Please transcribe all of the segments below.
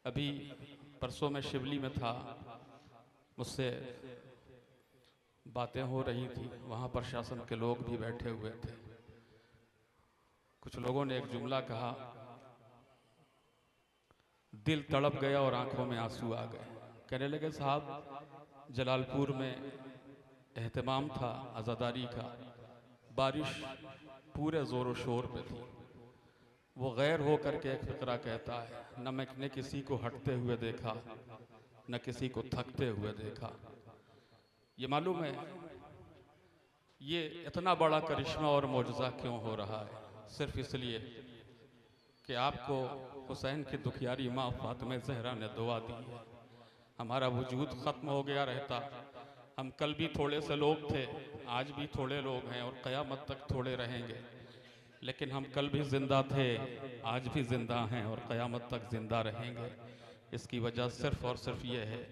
अभी परसों में शिवली में था, मुझसे बातें हो रही थी। वहाँ प्रशासन के लोग भी बैठे हुए थे। कुछ लोगों ने एक जुमला कहा, दिल तड़प गया और आंखों में आंसू आ गए। कहने लगे साहब, जलालपुर में एहतमाम था आज़ादारी का, बारिश पूरे ज़ोर शोर पे थी। वो गैर हो करके एक फ़िक्रा कहता है, न मैंने किसी को हटते हुए देखा, न किसी को थकते हुए देखा। ये मालूम है ये इतना बड़ा करिश्मा और मौजज़ा क्यों हो रहा है? सिर्फ इसलिए कि आपको हुसैन की दुखियारी माँ फातिमा ज़हरा ने दुआ दी है। हमारा वजूद ख़त्म हो गया रहता, हम कल भी थोड़े से लोग थे, आज भी थोड़े लोग हैं और क़यामत तक थोड़े रहेंगे, लेकिन हम कल भी ज़िंदा थे, आज भी ज़िंदा हैं और क़यामत तक ज़िंदा रहेंगे। इसकी वजह सिर्फ़ और सिर्फ ये है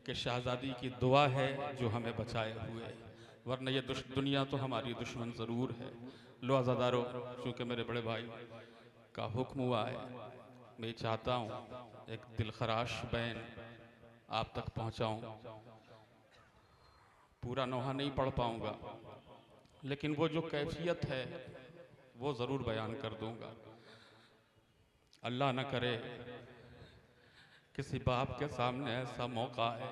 कि शहज़ादी की दुआ है जो हमें बचाए हुए, वरना ये दुनिया तो हमारी दुश्मन ज़रूर है। लो आज़ादारो, चूँकि मेरे बड़े भाई का हुक्म हुआ है, मैं चाहता हूँ एक दिलखराश बैन आप तक पहुँचाऊँ। पूरा नोहा नहीं पढ़ पाऊँगा, लेकिन वो जो कैफियत है वो ज़रूर बयान कर दूँगा। अल्लाह न करे किसी बाप के सामने ऐसा मौका है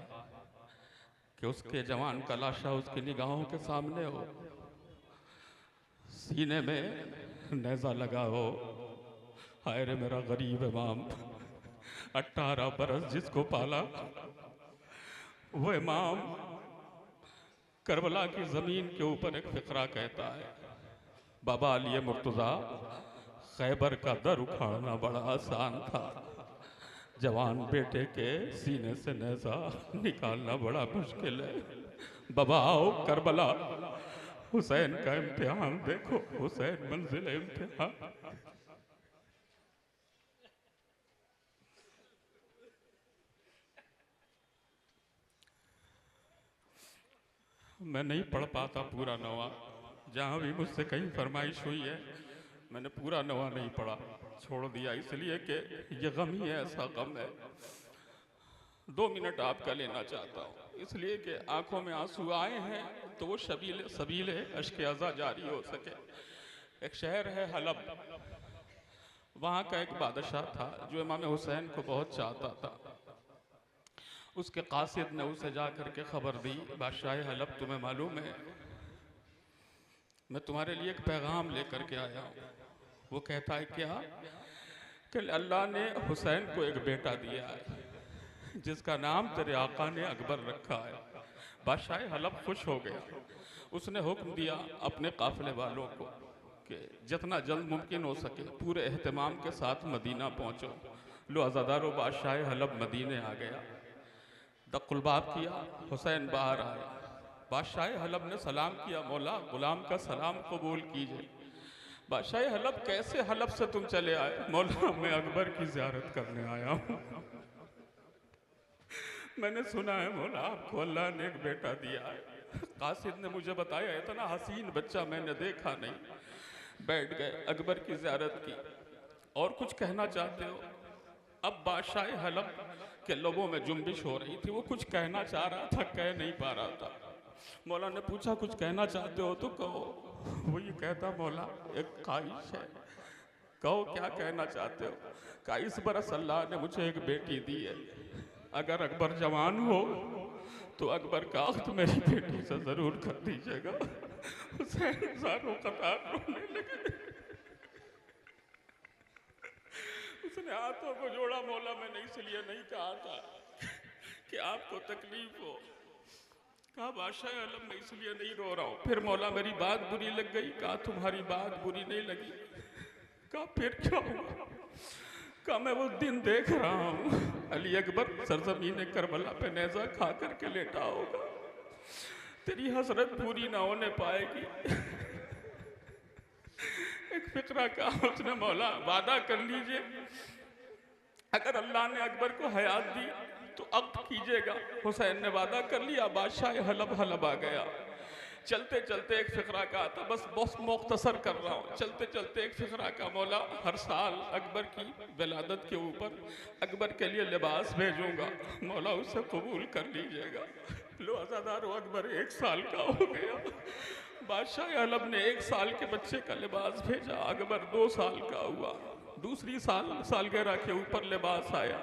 कि उसके जवान का लाशा उसकी निगाहों के सामने हो, सीने में नेज़ा लगा हो। हाय रे मेरा गरीब इमाम, 18 बरस जिसको पाला वो इमाम करबला की ज़मीन के ऊपर एक फ़िक्रा कहता है, बाबा अली मुर्तज़ा, खैबर का दर उखाड़ना बड़ा आसान था, जवान बेटे के सीने से नेज़ा निकालना बड़ा मुश्किल है। बाबा आओ करबला, हुसैन का इम्तिहान देखो, हुसैन मंजिल इम्तिहान। मैं नहीं पढ़ पाता पूरा नवा, जहाँ भी मुझसे कहीं फरमाइश हुई है मैंने पूरा नवा नहीं पढ़ा, छोड़ दिया, इसलिए कि ये गम ही ऐसा गम है। 2 मिनट आपका लेना चाहता हूँ, इसलिए कि आंखों में आंसू आए हैं तो वो सबीले अश्क अज़ा जारी हो सके। एक शहर है हलब, वहाँ का एक बादशाह था जो इमाम हुसैन को बहुत चाहता था। उसके कासिद ने उसे जा करके खबर दी, बादशाह हलब तुम्हें मालूम है मैं तुम्हारे लिए एक पैगाम लेकर के आया हूँ। वो कहता है क्या? कि अल्लाह ने हुसैन को एक बेटा दिया है जिसका नाम तेरे आका ने अकबर रखा है। बादशाह हलब खुश हो गया, उसने हुक्म दिया अपने काफिले वालों को कि जितना जल्द मुमकिन हो सके पूरे एहतमाम के साथ मदीना पहुँचो। लो आज़ादारो, बादशाह हलब मदीने आ गया, दकुलबाब किया, हुसैन बाहर आए। बादशाह हलब ने सलाम किया, मौला गुलाम का सलाम कबूल कीजिए। बादशाह हलब, कैसे हलब से तुम चले आए? मौला मैं अकबर की ज़ियारत करने आया हूँ। मैंने सुना है मौला आपको अल्लाह ने एक बेटा दिया है। कासिद ने मुझे बताया इतना हसीन बच्चा मैंने देखा नहीं। बैठ गए, अकबर की ज़ियारत की। और कुछ कहना चाहते हो? अब बादशाह हलब के लोगों में जुम्बिश हो रही थी, वो कुछ कहना चाह रहा था, कह नहीं पा रहा था। मौला ने पूछा कुछ कहना चाहते हो तो कहो। वो ये कहता, मौला एक ख्वाहिश है, कहो क्या कहना चाहते हो? कहा इस बरस अल्लाह ने मुझे एक बेटी दी है, अगर अकबर जवान हो तो अकबर का अख्त मेरी बेटी से ज़रूर कर दीजिएगा। हुसैन ज़ारो कतार रोने लगे। उसने हाथों को जोड़ा, मौला मैंने इसलिए नहीं कहा था कि आपको तकलीफ हो। कहा बादशाह आलम मैं इसलिए नहीं रो रहा हूँ। फिर मौला मेरी बात बुरी लग गई। कहा तुम्हारी बात बुरी नहीं लगी। कहा फिर क्या हुआ? कहा मैं वो दिन देख रहा हूँ अली अकबर सरजमीन करबला पे नेज़ा खा करके लेटा होगा, तेरी हसरत पूरी ना होने पाएगी। एक फिक्रा का उसने, मौला वादा कर लीजिए अगर अल्लाह ने अकबर को हयात दी तो अक्द कीजिएगा। हुसैन ने वादा कर लिया। बादशाह हलब आ गया। चलते चलते एक फ़िक्रा का आता, बस बहुत मुख्तसर कर रहा हूँ। चलते चलते एक फ़िक्रा का, मौला हर साल अकबर की विलादत के ऊपर अकबर के लिए लिबास भेजूंगा, मौला उसे कबूल कर लीजिएगा। लो अज़ादारो, अकबर 1 साल का हो गया। बादशाह आलम ने 1 साल के बच्चे का लिबास भेजा, अकबर 2 साल का हुआ। दूसरी सालगिरह के ऊपर लिबास आया।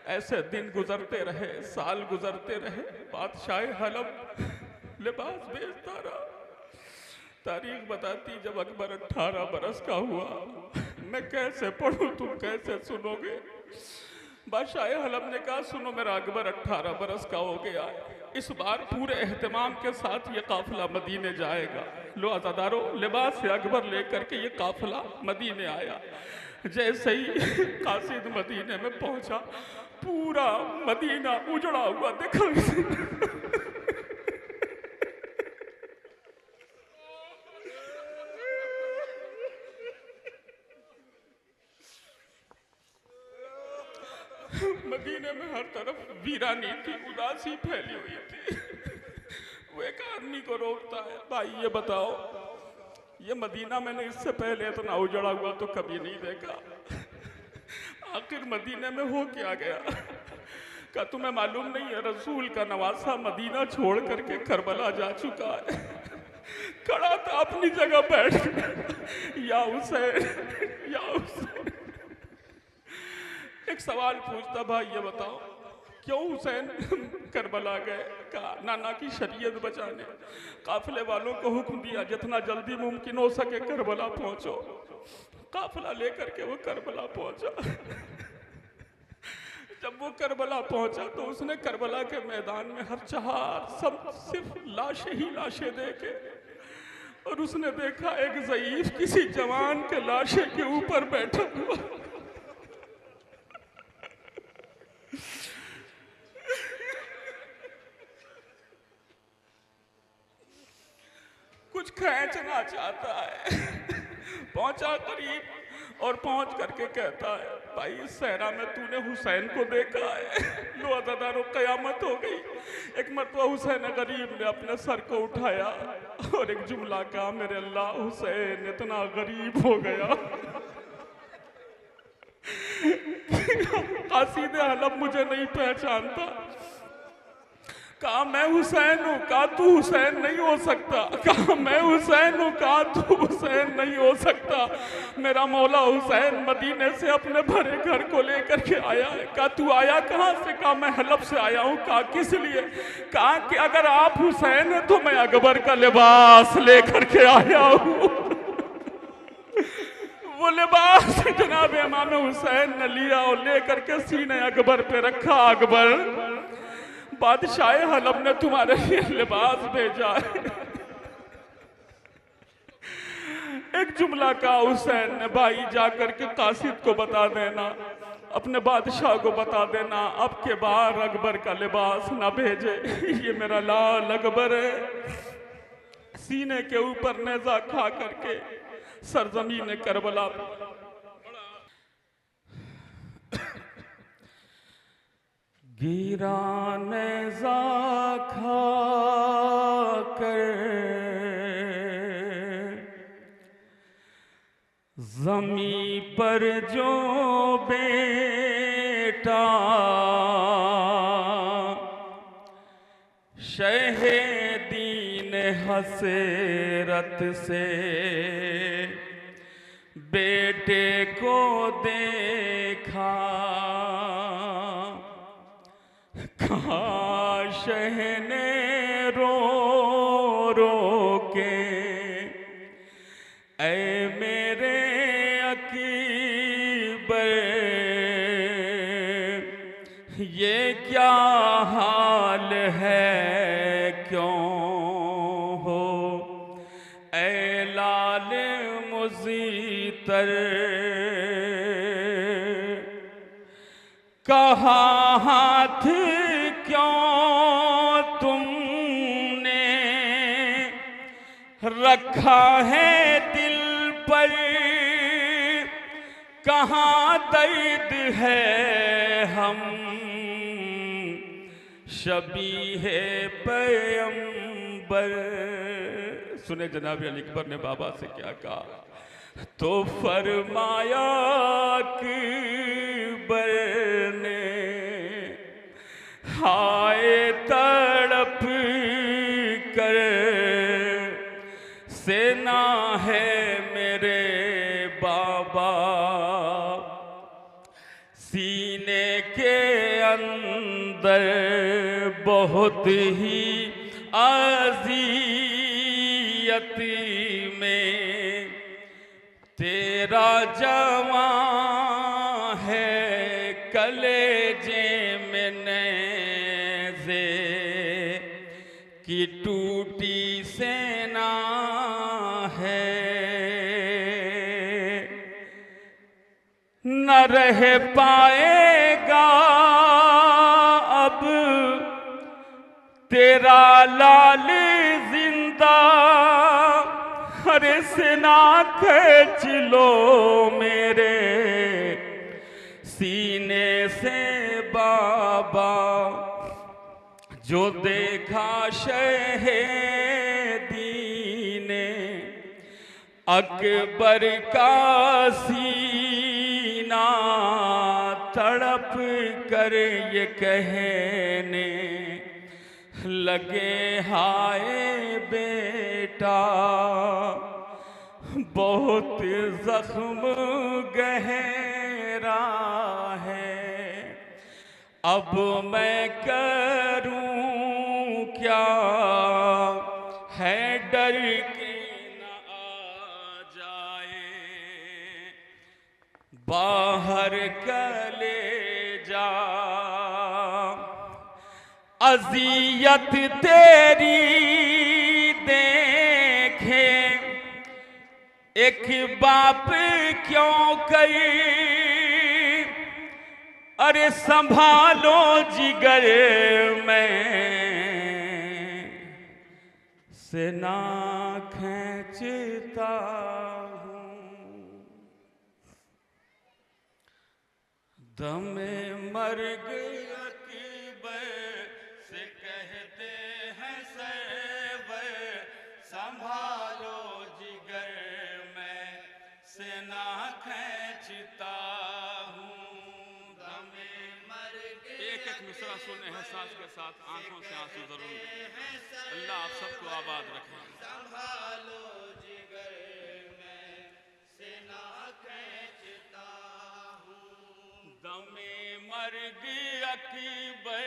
ऐसे दिन गुजरते रहे, साल गुजरते रहे, बादशाह आलम लिबास भेजता रहा। तारीख बताती जब अकबर 18 बरस का हुआ, मैं कैसे पढ़ूं, तुम कैसे सुनोगे। बादशाह आलम ने कहा सुनो, मेरा अकबर 18 बरस का हो गया, इस बार पूरे एहतमाम के साथ ये काफिला मदीने जाएगा। लो अज़ादारो, लिबास से अकबर लेकर के ये काफिला मदीने आया। जैसे ही कासिद मदीने में पहुंचा, पूरा मदीना उजड़ा हुआ देखा। मदीने में हर तरफ वीरानी थी, उदासी फैली हुई थी। वो एक आदमी को रोकता है, भाई ये बताओ, ये मदीना मैंने इससे पहले इतना उजड़ा हुआ तो कभी नहीं देखा, आखिर मदीने में हो क्या गया। क्या तुम्हें मालूम नहीं है रसूल का नवासा मदीना छोड़ करके करबला जा चुका है। खड़ा था अपनी जगह बैठ, या हुसैन या हुसैन। एक सवाल पूछता, भाई ये बताओ क्यों हुसैन करबला गए। कहा नाना की शरीयत बचाने। काफिले वालों को हुक्म दिया जितना जल्दी मुमकिन हो सके करबला पहुंचो। काफिला लेकर के वो करबला पहुंचा। जब वो करबला पहुंचा तो उसने करबला के मैदान में हर चहार सब सिर्फ लाशें ही लाशें देखे, और उसने देखा एक ज़ईफ किसी जवान के लाशे के ऊपर बैठा हुआ। कुछ खींचना चाहता है। पहुंचा करीब और पहुंच करके कहता है, भाई इस सहरा में तूने हुसैन को देखा है। लो अज़ादारो, क़यामत हो गई। एक मरतबा हुसैन गरीब ने अपने सर को उठाया और एक जुमला कहा, मेरे अल्लाह हुसैन इतना गरीब हो गया, कासिद आलम मुझे नहीं पहचानता। कहा मैं हुसैन हूँ। कहा तू हुसैन नहीं हो सकता। कहा मैं हुसैन हूँ। कहा तू हुसैन नहीं हो सकता। मेरा मौला हुसैन मदीने से अपने भरे घर को लेकर के आया है। कहा तू आया कहाँ से। कहा मैं हलब से आया हूँ। कहा किस लिए। कहा कि अगर आप हुसैन हैं तो मैं अकबर का लिबास लेकर के आया हूँ। वो लिबास जनाब इमाम हुसैन ने लिया और लेकर के सीने अकबर पे रखा। अकबर, बादशाह हलब ने तुम्हारे लिए लिबास भेजा है। एक जुमला का हुसैन ने, भाई जाकर के कासिद को बता देना, अपने बादशाह को बता देना, अब के बार अकबर का लिबास ना भेजे। ये मेरा लाल अकबर है। सीने के ऊपर नेजा खा करके सरजमीन करबला गिरा नेज़ा खा कर ज़मीं पर जो बेटा शहीदीन हसरत से बेटे को देखा। कहा शहने रो रो के ऐ मेरे अकीबर, ये क्या हाल है क्यों हो ऐ लाल मुज़ीतर। कहा हाथ क्यों तुमने रखा है दिल पर, कहाँ दर्द है हम शबीहे पैगंबर। सुने जनाब अली अकबर ने बाबा से क्या कहा, तो फरमाया अकबर ने हाय तड़प कर सेना है मेरे बाबा, सीने के अंदर बहुत ही अज़ियत में तेरा जवां है कलेजे में नेज़े की टूटी सेना है, न रह पाएगा अब तेरा लाल जिंदा, हरे सेना खींच लो मेरे सीने से बाबा, जो देखा शहीदी ने अकबर का सीना तड़प कर ये कहने लगे हाय बेटा बहुत जख्म गहरा है, अब मैं करूं क्या है डर के न आ जाए बाहर कलेजा, अज़ियत तेरी देखे एक बाप क्यों कही, अरे संभालो जिगर में सेना खींचता हूँ, दमे मर्ग अकबर से कहते हैं सरवर, संभालो जिगर में सेना खींचता हूँ, दमे मर्ग। एक एक मिसरा सुने हैं सास के साथ, आंखों से आंसू जरूर। अल्लाह आप सबको आबाद रखे। संभालो जिगर में सेना खींचता हूँ, दमे मर्ग अकबर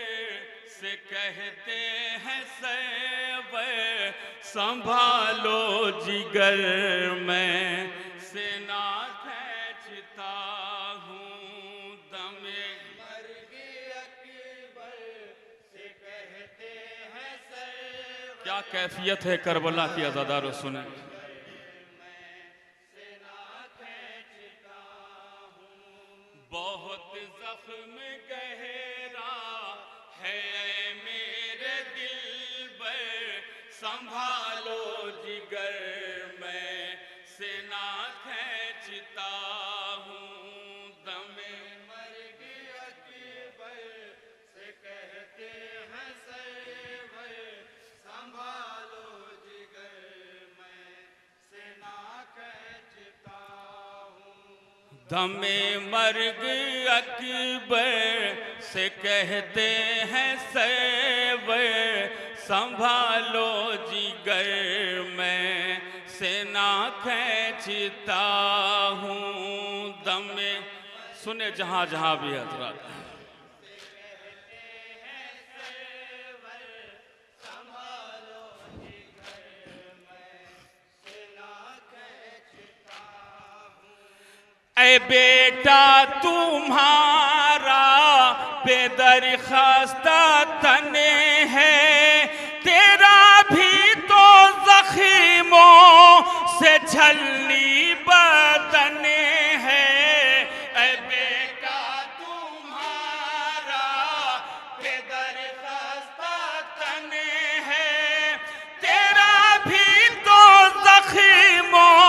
से कहते हैं सरवर, संभालो जिगर में सेना खींचता हूँ, दमे मर्ग अकबर से कहते हैं सरवर। क्या कैफियत है करबला की अज़ादारों सुने। बहुत जख्म गहरा है मेरे दिल पर, संभालो जिगर में सेना खींचता हूँ, दमे मर्ग अकबर से कहते हैं सरवर, संभालो जिगर में सेना खींचता हूँ, दमे मर्ग अकबर से कहते हैं सरवर, संभालो जिगर में सेना खींचता हूँ, दमे। सुने जहाँ जहाँ भी हजरत ऐ बेटा तुम्हारा बेदरखास्ता तने है, तेरा भी तो जख्मों से छलनी बदने है, ऐ बेटा तुम्हारा बेदरखास्ता तने है, तेरा भी तो जख्मों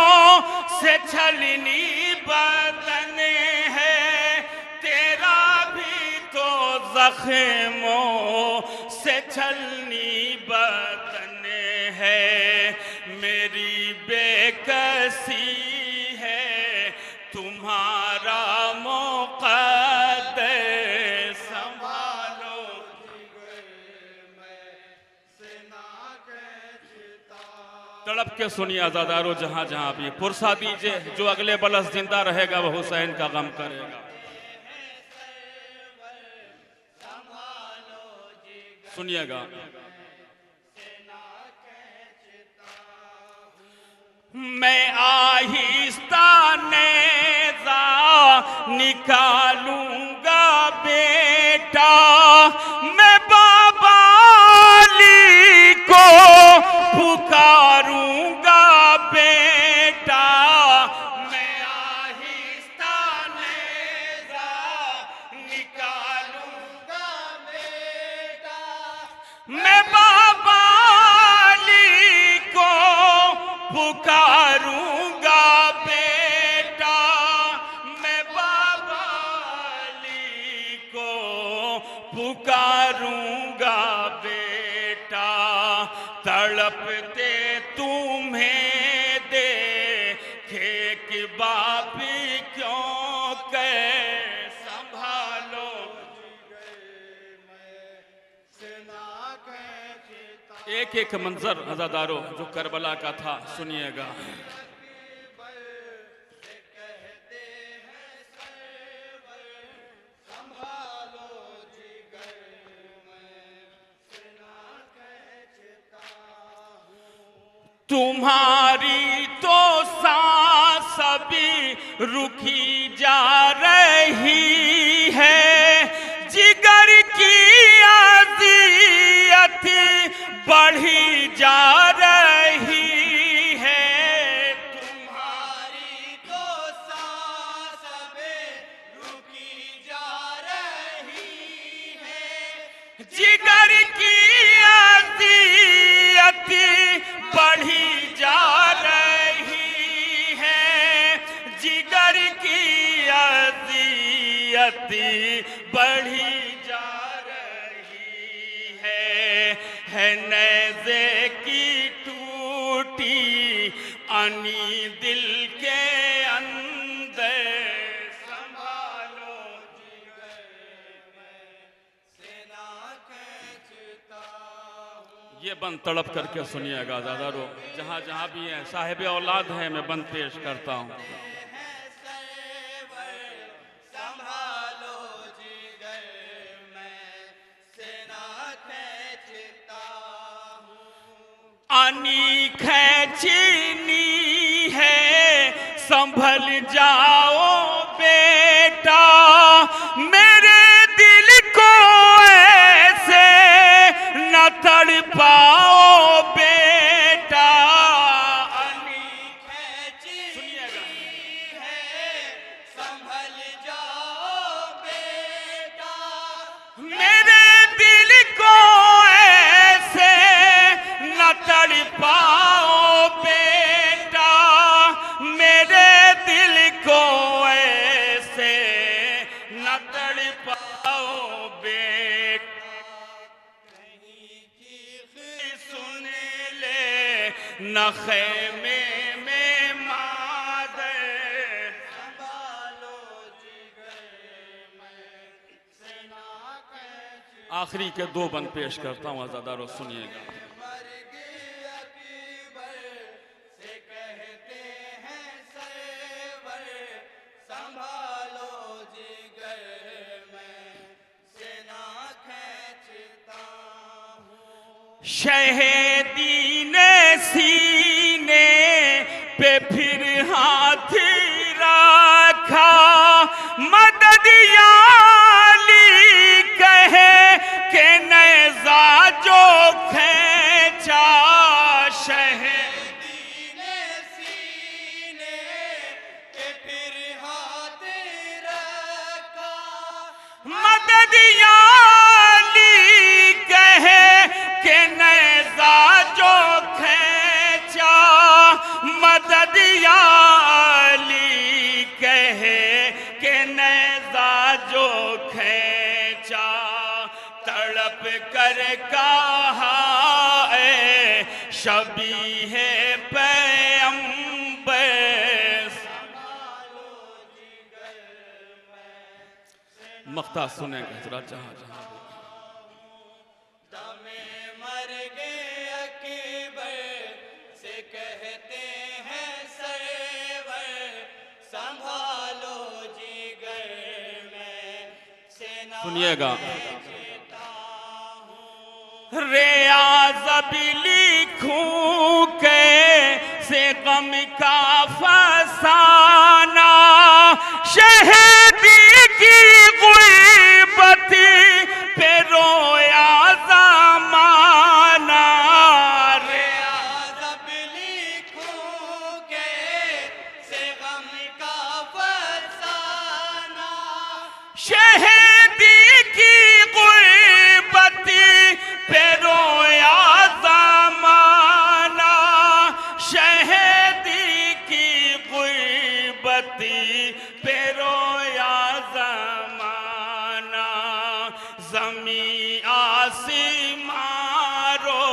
से छलनी बदने है, तेरा भी तो जख्मों से छलनी बदने है, मेरी बेकसी है तुम्हारा मुक़द्दर संभालो। तड़प के सुनिए आज़ादारो जहां जहां भी, पुरसा दीजिए जो अगले बरस जिंदा रहेगा वह हुसैन का गम करेगा। सुनिएगा, मैं आहिस्ता नेज़ा निकालूंगा बेटा, मैं बाबा अली को पुकारूंगा बेटा, मैं आहिस्ता नेज़ा निकालूंगा बेटा, मैं बाबा अली को पुकारूंगा बेटा, मैं बाबा अली को पुकारूंगा बेटा, तड़पते तुम्हें देखे कि बाप क्यों कह संभालो। एक एक मंजर अज़ादारो जो करबला का था सुनिएगा। तुम्हारी तो सांस अभी रुकी जा रही है, जिगर की अज़ियत बढ़ी जा रही है, तुम्हारी तो सांस अभी रुकी जा रही है, जिगर की अज़ियत बढ़ी जा रही है, जिगर की अज़ियत बढ़ी जा रही है नेज़े की टूटी अनी दिल के अंदर संभालो जिगर में सेना खींचता हूं। ये बंद तड़प करके सुनिएगा आज़ादारो जहां जहां भी हैं, साहिब औलाद हैं, मैं बंद पेश करता हूं। आनी खैचनी है संभल जाओ बेटा, मेरे दिल को ऐसे न तड़पाओ बेटा, आनी खैचनी है संभल जाओ बेटा, मेरे दिल को ऐसे न तड़पाओ बेटा, मेरे दिल को ऐसे न तड़पाओ बेटा, कहीं की सुन ले न ख़ैमे में मादर संभालो जिगर में सेना कैसे। आखिरी के दो बंद पेश करता हूँ आज़ादारो सुनिएगा। शहीदी ने सीने पे फिर हाथ रखा, मदद या अली कहे के नेज़ा जो खींचा, शहीदी ने सीने पे फिर हाथ रखा, मदद या अली कहे के नेज़ा जो खींचा, मदद या अली कहे के नेज़ा जो खींचा, तड़प कर कहा शबीह मक्ता सुनेंगे हजरत जहां जहां दमे मर गए अकबर से कहते हैं सरवर संभालो जिगर में सेना सुनिएगा। रियाज़ भी लिखूं कैसे गम का फसाना शहीदी की गुर्बत पे रोया ज़माना। रियाज़ भी लिखूं कैसे गम का फसाना शहीदी की गुर्बत पे रोया ज़माना शहीदी की गुर्बत पे रोया ज़माना। ज़मीं आसमां रो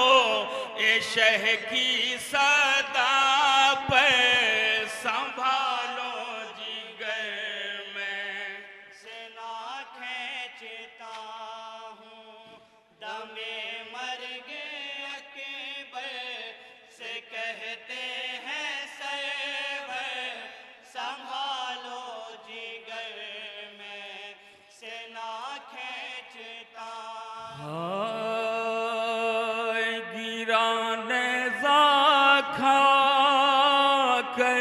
ए शह की सदा पे संभालो जिगर में सेना खींचता हूँ दमे मर गए अकबर से कहते हैं सरवर संभालो जिगर में सेना खींचता गिरान ज़ाखा के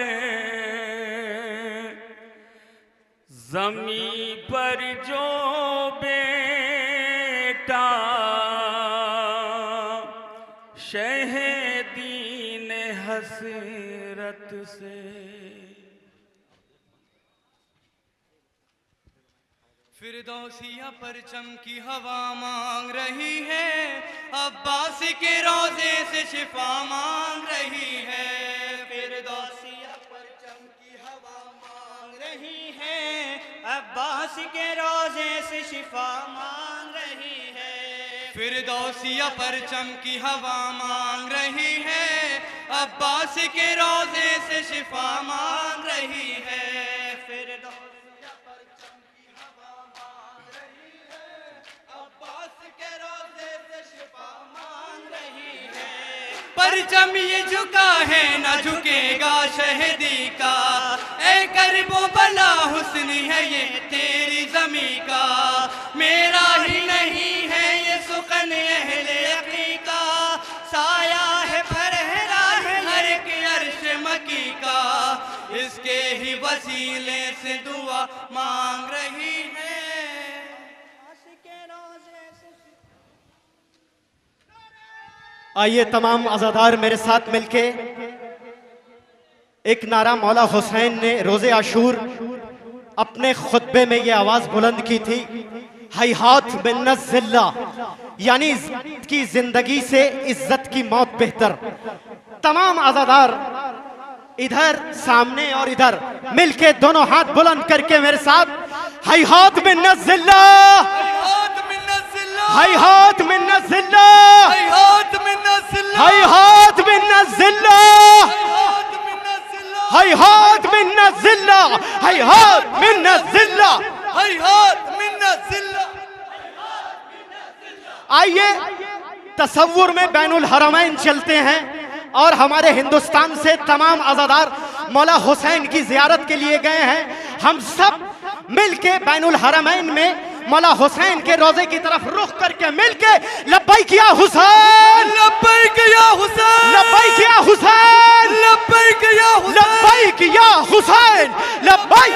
ज़मीं पर जो बेटा शहीदीन हसरत से फिरदौसिया परचम की हवा मांग रही है अब्बास के रोजे से शिफा मांग रही है। फिरदौसिया परचम की हवा मांग रही है अब्बास के रोजे से शिफा मांग रही है। फिरदौसिया परचम की हवा मांग रही है अब्बास के रोजे से शिफा मांग रही है। फिरदौसिया परचम की हवा मांग रही है अब्बास के रोजे से शिफा मांग रही है। परचम ये झुका है ना झुकेगा शहीदी का ए करबो भला हुस्न है ये तेरी ज़मीं का। मेरा ही नहीं है ये सुखन अहले अक़ीक़ा साया है फरहरा है हर एक अर्श मकी का। इसके ही वसीले से दुआ मांग रही है। आइए तमाम अज़ादार मेरे साथ मिलके एक नारा मौला हुसैन ने रोज़े आशूर अपने खुतबे में ये आवाज़ बुलंद की थी, हैहात मिन्नत ज़िल्ला, यानी की जिंदगी से इज्जत की मौत बेहतर। तमाम अज़ादार इधर सामने और इधर मिलके दोनों हाथ बुलंद करके मेरे साथ हैहात मिन्नत ज़िल्ला, हैहात मिन्नत ज़िल्ला, हैहात मिन्नत ज़िल्ला, हैहात मिन्नत ज़िल्ला, हैहात मिन्नत ज़िल्ला, हैहात मिन्नत ज़िल्ला, हैहात मिन्नत ज़िल्ला। आइए तसव्वुर में बैनुल हरमैन चलते हैं और हमारे हिंदुस्तान से तमाम अज़ादार मौला हुसैन की ज़ियारत के लिए गए हैं। हम सब मिलके बैनुल हरमैन में मौला हुसैन के रोजे की तरफ रुख करके मिलके लब्बैक या हुसैन, लब्बैक या हुसैन, लब्बैक या हुसैन, लब्बैक या हुसैन, लब्बैक या हुसैन, लब्बैक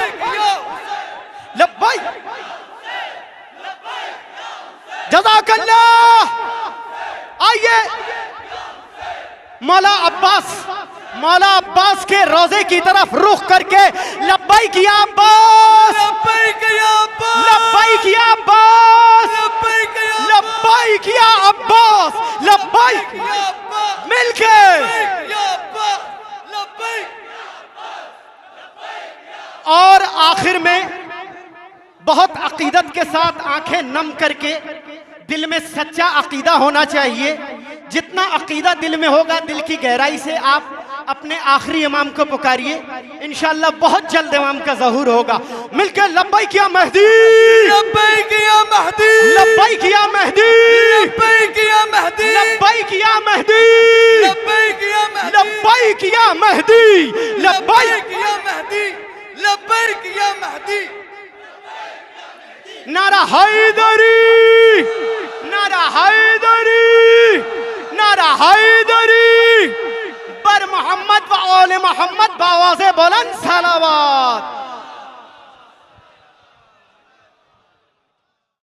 लब्बैक जज़ाकल्लाह। आइए मौला अब्बास के रोजे की तरफ रुख करके लब्बैक या अब्बास, लब्बैक या अब्बास, लब्बैक या अब्बास, लब्बैक या अब्बास, लब्बैक मिलके और आखिर में बहुत अकीदत के साथ आंखें नम करके, दिल में सच्चा अकीदा होना चाहिए। जितना अकीदा दिल में होगा, दिल की गहराई से आप अपने आखिरी इमाम को पुकारिए, इंशाअल्लाह बहुत जल्द इमाम का ज़हूर होगा। मिलकर लब्बैक या महदी, लब्बैक या महदी, लब्बैक या महदी, लब्बैक या महदी, लब्बैक या महदी, लब्बैक या महदी, लब्बैक या महदी, लब्बैक या महदी, लब्बैक या महदी। नारा हैदरी, नारा हैदरी, नारा हैदरी।